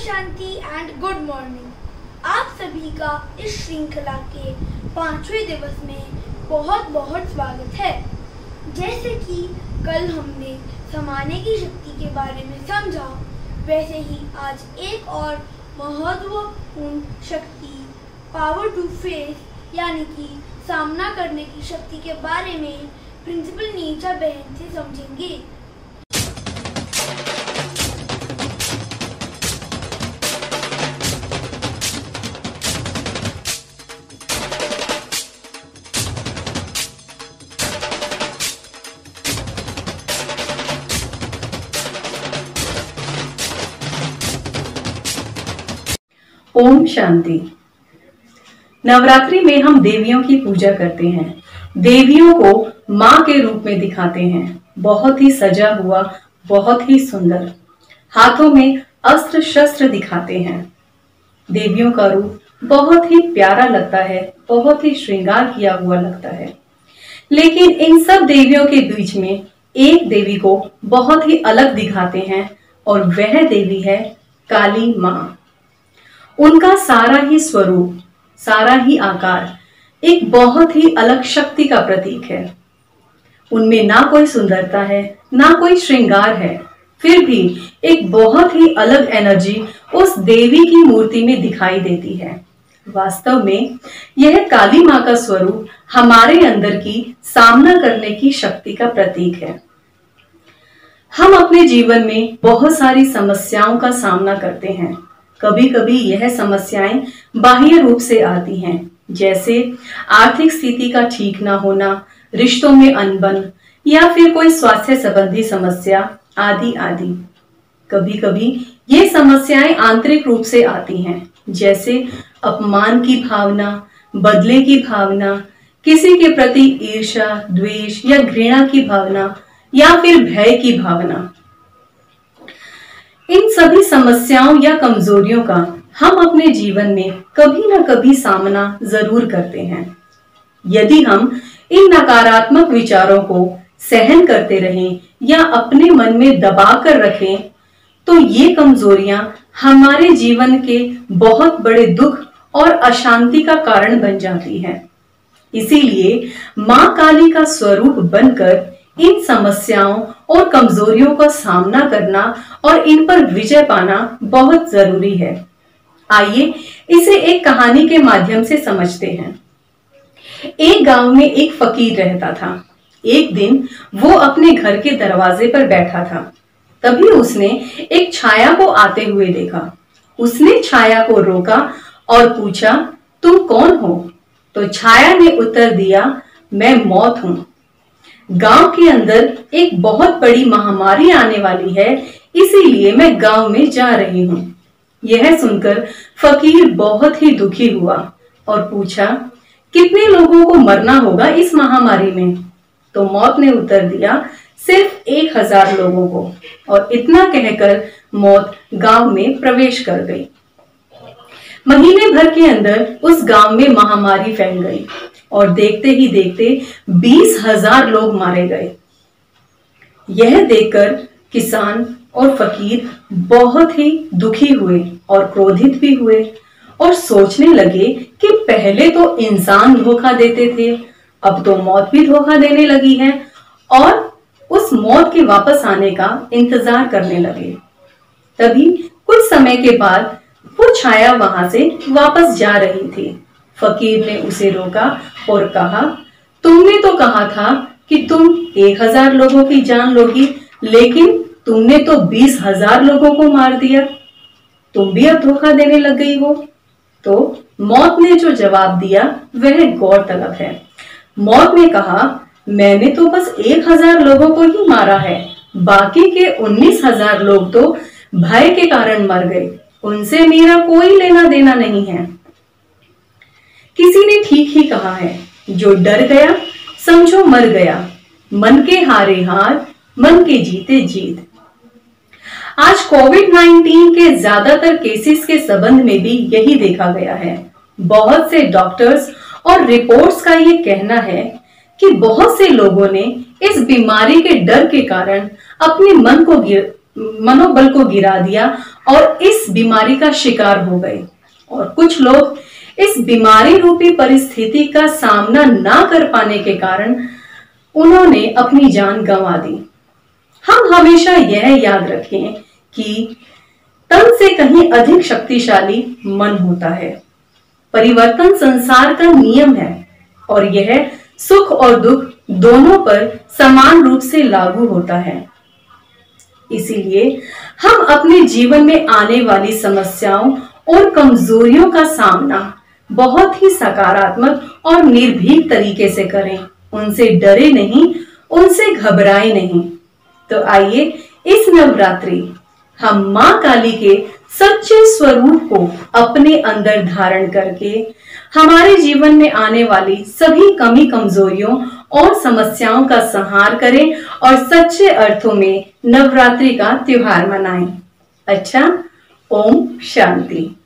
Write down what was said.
Shanti and good morning. आप सभी का इस श्रृंखला के 5वें दिवस में बहुत बहुत स्वागत है। जैसे कि कल हमने समाने की शक्ति के बारे में समझा, वैसे ही आज एक और महत्वपूर्ण शक्ति पावर टू फेस यानी कि सामना करने की शक्ति के बारे में प्रिंसिपल नीचा बहन से समझेंगे। ओम शांति। नवरात्रि में हम देवियों की पूजा करते हैं। देवियों को माँ के रूप में दिखाते हैं, बहुत ही सजा हुआ, बहुत ही सुंदर, हाथों में अस्त्र शस्त्र दिखाते हैं। देवियों का रूप बहुत ही प्यारा लगता है, बहुत ही श्रृंगार किया हुआ लगता है। लेकिन इन सब देवियों के बीच में एक देवी को बहुत ही अलग दिखाते हैं और वह देवी है काली माँ। उनका सारा ही स्वरूप, सारा ही आकार एक बहुत ही अलग शक्ति का प्रतीक है। उनमें ना कोई सुंदरता है, ना कोई श्रृंगार है, फिर भी एक बहुत ही अलग एनर्जी उस देवी की मूर्ति में दिखाई देती है। वास्तव में यह काली माँ का स्वरूप हमारे अंदर की सामना करने की शक्ति का प्रतीक है। हम अपने जीवन में बहुत सारी समस्याओं का सामना करते हैं। कभी कभी यह समस्याएं बाह्य रूप से आती हैं, जैसे आर्थिक स्थिति का ठीक ना होना, रिश्तों में अनबन या फिर कोई स्वास्थ्य संबंधी समस्या आदि आदि। कभी कभी ये समस्याएं आंतरिक रूप से आती हैं, जैसे अपमान की भावना, बदले की भावना, किसी के प्रति ईर्ष्या, द्वेष या घृणा की भावना या फिर भय की भावना। इन सभी समस्याओं या कमजोरियों का हम अपने जीवन में कभी न कभी सामना जरूर करते हैं। यदि हम इन नकारात्मक विचारों को सहन करते रहें या अपने मन में दबा कर रखें, तो ये कमजोरियां हमारे जीवन के बहुत बड़े दुख और अशांति का कारण बन जाती हैं। इसीलिए मां काली का स्वरूप बनकर इन समस्याओं और कमजोरियों का सामना करना और इन पर विजय पाना बहुत जरूरी है। आइए इसे एक कहानी के माध्यम से समझते हैं। एक गांव में एक फकीर रहता था। एक दिन वो अपने घर के दरवाजे पर बैठा था। तभी उसने एक छाया को आते हुए देखा। उसने छाया को रोका और पूछा, तुम कौन हो? तो छाया ने उत्तर दिया, मैं मौत हूं। गांव के अंदर एक बहुत बड़ी महामारी आने वाली है, इसीलिए मैं गांव में जा रही हूं। यह सुनकर फकीर बहुत ही दुखी हुआ और पूछा, कितने लोगों को मरना होगा इस महामारी में? तो मौत ने उत्तर दिया, सिर्फ 1000 लोगों को। और इतना कहकर मौत गांव में प्रवेश कर गई। महीने भर के अंदर उस गांव में महामारी फैल गई और देखते ही देखते 20,000 लोग मारे गए। यह देखकर किसान और फकीर बहुत ही दुखी हुए और क्रोधित भी हुए और सोचने लगे कि पहले तो इंसान धोखा देते थे, अब तो मौत भी धोखा देने लगी है, और उस मौत के वापस आने का इंतजार करने लगे। तभी कुछ समय के बाद वो छाया वहां से वापस जा रही थी। फकीर ने उसे रोका और कहा, तुमने तो कहा था कि तुम 1000 लोगों की जान लोगी, लेकिन तुमने तो 20,000 लोगों को मार दिया। तुम भी अब धोखा देने लग गई हो। तो मौत ने जो जवाब दिया वह गौरतलब है। मौत ने कहा, मैंने तो बस 1000 लोगों को ही मारा है, बाकी के 19,000 लोग तो भय के कारण मर गए, उनसे मेरा कोई लेना देना नहीं है। किसी ने ठीक ही कहा है, जो डर गया समझो मर गया, मन के हारे हार, मन के जीते जीत। आज कोविड-19 के ज्यादातर केसेस के संबंध में भी यही देखा गया है। बहुत से डॉक्टर्स और रिपोर्ट्स का ये कहना है कि बहुत से लोगों ने इस बीमारी के डर के कारण अपने मन को मनोबल को गिरा दिया और इस बीमारी का शिकार हो गए। और कुछ लोग इस बीमारी रूपी परिस्थिति का सामना ना कर पाने के कारण उन्होंने अपनी जान गंवा दी। हम हमेशा यह याद रखें कि तन से कहीं अधिक शक्तिशाली मन होता है। परिवर्तन संसार का नियम है और यह सुख और दुख दोनों पर समान रूप से लागू होता है। इसीलिए हम अपने जीवन में आने वाली समस्याओं और कमजोरियों का सामना बहुत ही सकारात्मक और निर्भीक तरीके से करें। उनसे डरे नहीं, उनसे घबराए नहीं। तो आइए इस नवरात्रि हम मां काली के सच्चे स्वरूप को अपने अंदर धारण करके हमारे जीवन में आने वाली सभी कमी कमजोरियों और समस्याओं का संहार करें और सच्चे अर्थों में नवरात्रि का त्योहार मनाएं। अच्छा, ओम शांति।